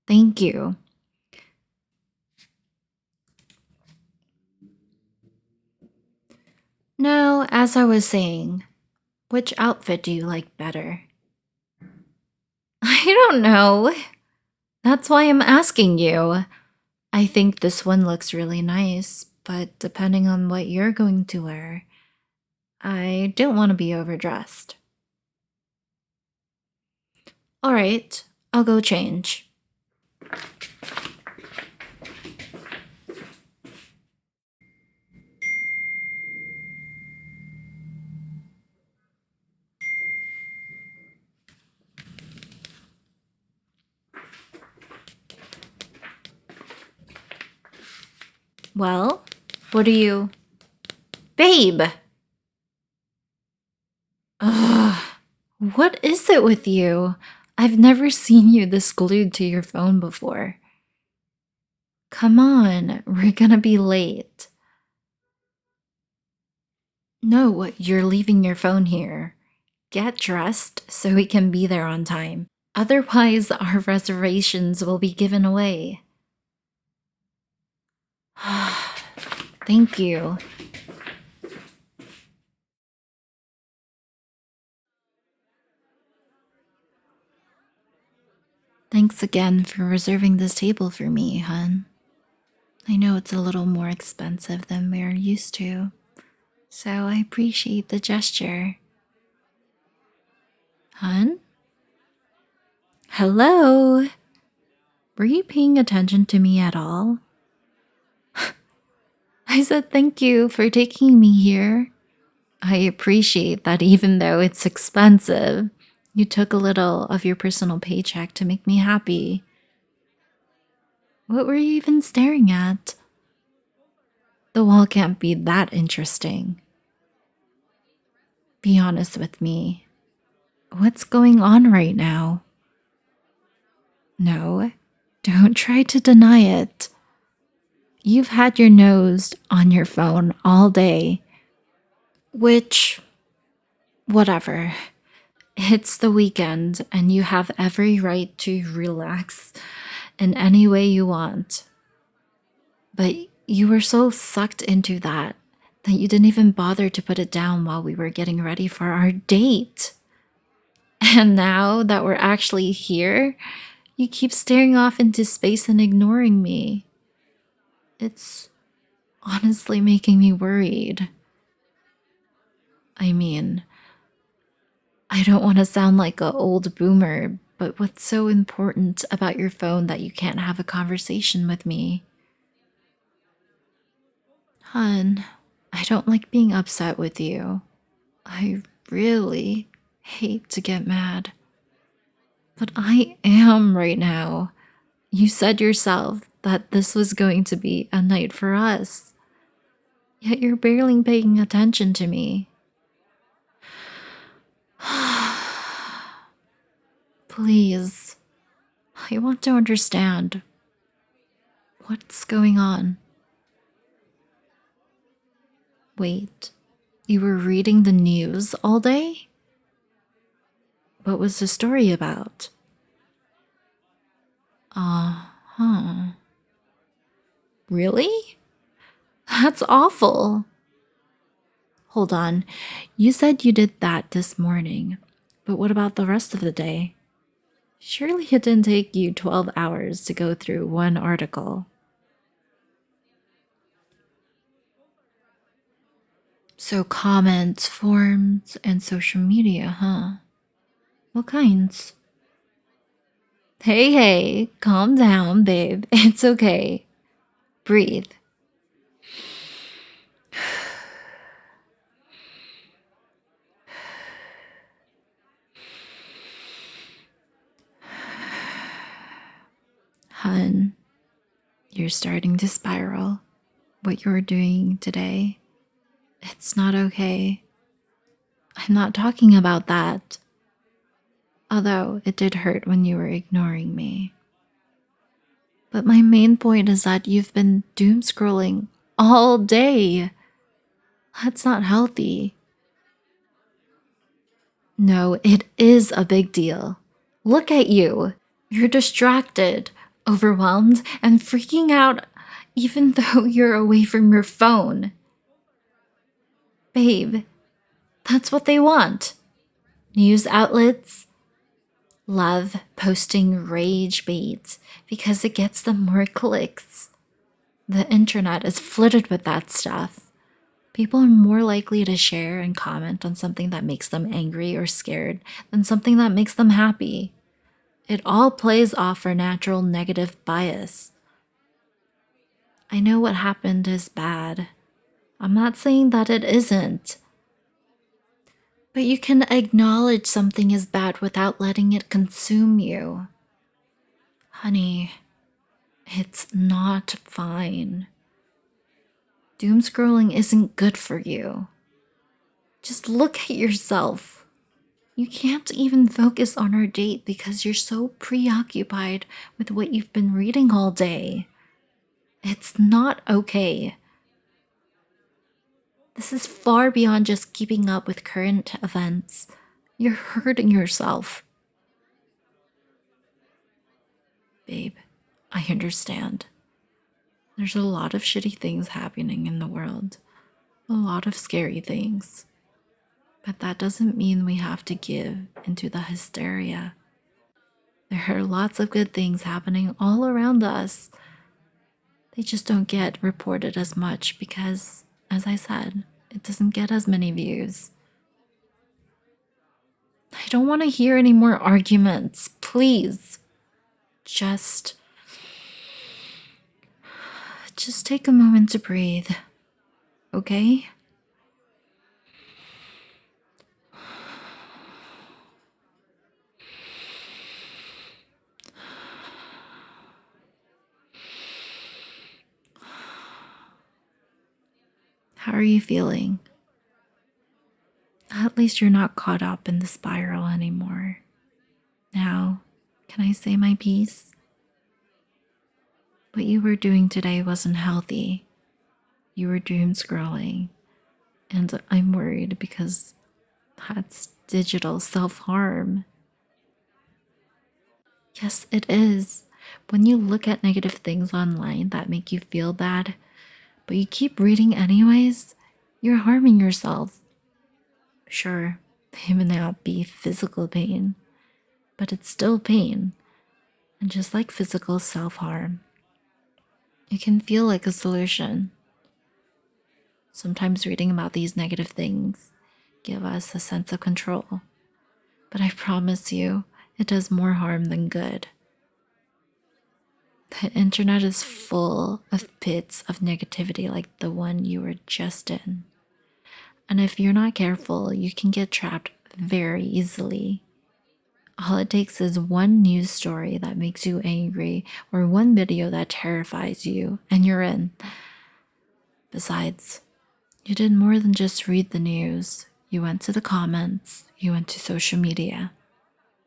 Thank you. Now, as I was saying, which outfit do you like better? I don't know. That's why I'm asking you. I think this one looks really nice, but depending on what you're going to wear, I don't want to be overdressed. Alright, I'll go change. Well, what are you... Babe! Ugh, what is it with you? I've never seen you this glued to your phone before. Come on, we're gonna be late. No, you're leaving your phone here. Get dressed so we can be there on time. Otherwise, our reservations will be given away. Thank you. Thanks again for reserving this table for me, hun. I know it's a little more expensive than we're used to, so I appreciate the gesture. Hun? Hello? Were you paying attention to me at all? I said thank you for taking me here. I appreciate that even though it's expensive, you took a little of your personal paycheck to make me happy. What were you even staring at? The wall can't be that interesting. Be honest with me. What's going on right now? No, don't try to deny it. You've had your nose on your phone all day. Which, whatever. It's the weekend and you have every right to relax in any way you want. But you were so sucked into that you didn't even bother to put it down while we were getting ready for our date. And now that we're actually here, you keep staring off into space and ignoring me. It's honestly making me worried. I mean, I don't want to sound like an old boomer, but what's so important about your phone that you can't have a conversation with me? Hun, I don't like being upset with you. I really hate to get mad. But I am right now. You said yourself that this was going to be a night for us. Yet you're barely paying attention to me. Please. I want to understand. What's going on? Wait, you were reading the news all day? What was the story about? Uh-huh. Really? That's awful. Hold on, you said you did that this morning, but what about the rest of the day? Surely it didn't take you 12 hours to go through one article. So comments, forums, and social media, huh? What kinds? Hey, calm down, babe. It's okay. Breathe. Hun, you're starting to spiral. What you're doing today, it's not okay. I'm not talking about that. Although it did hurt when you were ignoring me. But my main point is that you've been doom scrolling all day. That's not healthy. No, it is a big deal. Look at you. You're distracted, overwhelmed, and freaking out even though you're away from your phone. Babe, that's what they want. News outlets love posting rage bait because it gets them more clicks. The internet is flooded with that stuff. People are more likely to share and comment on something that makes them angry or scared than something that makes them happy. It all plays off our natural negative bias. I know what happened is bad. I'm not saying that it isn't. But you can acknowledge something is bad without letting it consume you. Honey, it's not fine. Doom scrolling isn't good for you. Just look at yourself. You can't even focus on our date because you're so preoccupied with what you've been reading all day. It's not okay. This is far beyond just keeping up with current events. You're hurting yourself. Babe, I understand. There's a lot of shitty things happening in the world. A lot of scary things. But that doesn't mean we have to give into the hysteria. There are lots of good things happening all around us. They just don't get reported as much because, as I said, it doesn't get as many views. I don't want to hear any more arguments. Please. Just take a moment to breathe. Okay? How are you feeling? At least you're not caught up in the spiral anymore. Now, can I say my piece? What you were doing today wasn't healthy. You were doom scrolling. And I'm worried because that's digital self-harm. Yes, it is. When you look at negative things online that make you feel bad, but you keep reading anyways, you're harming yourself. Sure, it may not be physical pain, but it's still pain. And just like physical self-harm, it can feel like a solution. Sometimes reading about these negative things give us a sense of control, but I promise you, it does more harm than good. The internet is full of pits of negativity like the one you were just in. And if you're not careful, you can get trapped very easily. All it takes is one news story that makes you angry or one video that terrifies you, and you're in. Besides, you did more than just read the news. You went to the comments, you went to social media.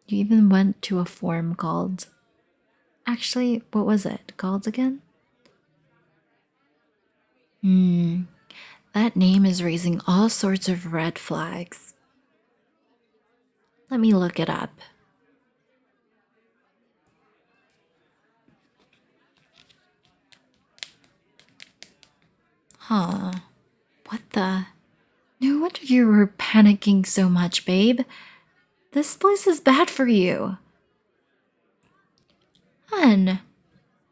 You even went to a forum called... Actually, what was it called again? That name is raising all sorts of red flags. Let me look it up. Huh. What the? No wonder you were panicking so much, babe. This place is bad for you. Hun,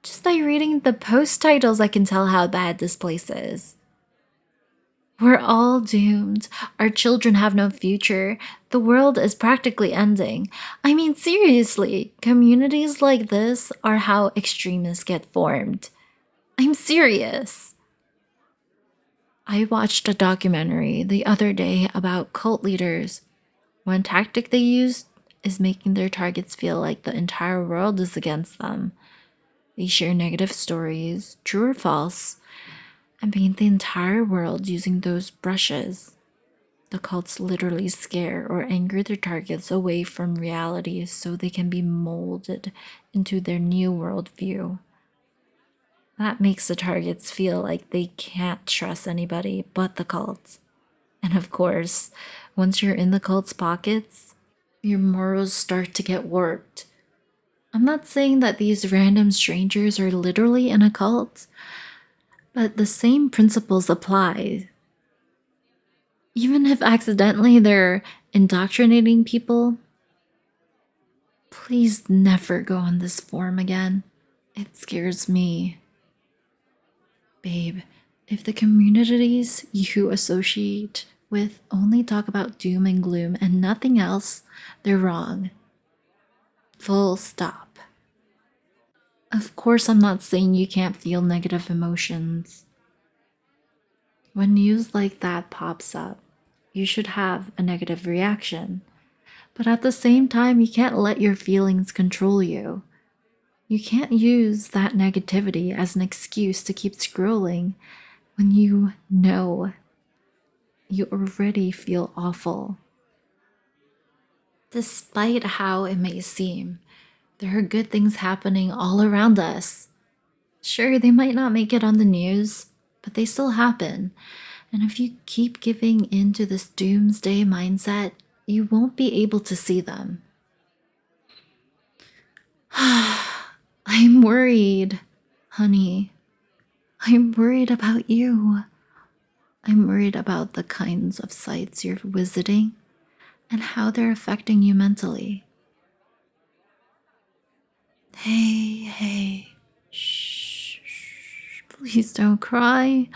just by reading the post titles I can tell how bad this place is. We're all doomed. Our children have no future. The world is practically ending. I mean, seriously, communities like this are how extremists get formed. I'm serious. I watched a documentary the other day about cult leaders. One tactic they use is making their targets feel like the entire world is against them. They share negative stories, true or false, and paint the entire world using those brushes. The cults literally scare or anger their targets away from reality so they can be molded into their new worldview. That makes the targets feel like they can't trust anybody but the cult. And of course, once you're in the cult's pockets, your morals start to get warped. I'm not saying that these random strangers are literally in a cult, but the same principles apply. Even if accidentally they're indoctrinating people, please never go on this forum again. It scares me. Babe, if the communities you associate with only talk about doom and gloom and nothing else, they're wrong. Full stop. Of course, I'm not saying you can't feel negative emotions. When news like that pops up, you should have a negative reaction. But at the same time, you can't let your feelings control you. You can't use that negativity as an excuse to keep scrolling when you know you already feel awful. Despite how it may seem, there are good things happening all around us. Sure, they might not make it on the news, but they still happen. And if you keep giving into this doomsday mindset, you won't be able to see them. I'm worried, honey. I'm worried about you. I'm worried about the kinds of sites you're visiting and how they're affecting you mentally. Hey, shh, please don't cry.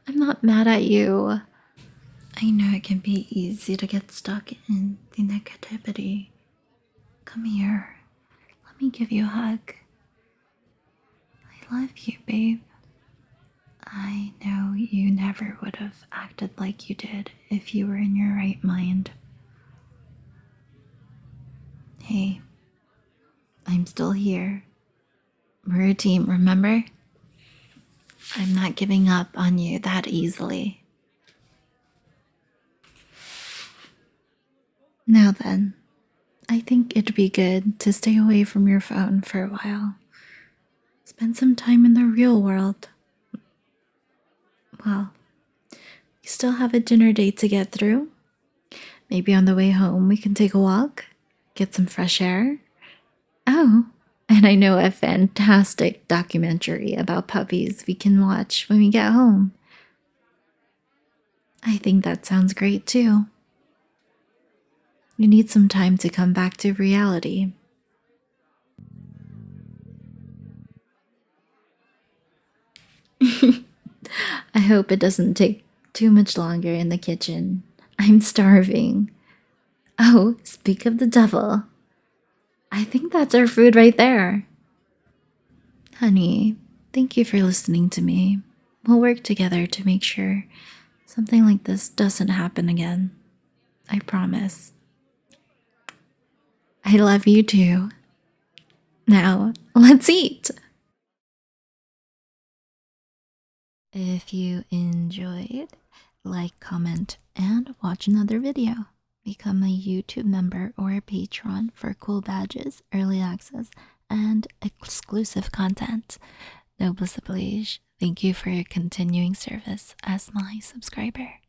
I'm not mad at you. I know it can be easy to get stuck in the negativity. Come here. Let me give you a hug. I love you, babe. I know you never would have acted like you did if you were in your right mind. Hey, I'm still here. We're a team, remember? I'm not giving up on you that easily. Now then, I think it'd be good to stay away from your phone for a while. Spend some time in the real world. Well, you still have a dinner date to get through. Maybe on the way home we can take a walk, get some fresh air. Oh, and I know a fantastic documentary about puppies we can watch when we get home. I think that sounds great too. You need some time to come back to reality. I hope it doesn't take too much longer in the kitchen. I'm starving. Oh, speak of the devil. I think that's our food right there. Honey, thank you for listening to me. We'll work together to make sure something like this doesn't happen again. I promise. I love you too. Now, let's eat! If you enjoyed, like, comment, and watch another video. Become a YouTube member or a patron for cool badges, early access, and exclusive content. 𝗗cie𝗰𝗶𝗹𝘀, thank you for your continuing service as my subscriber.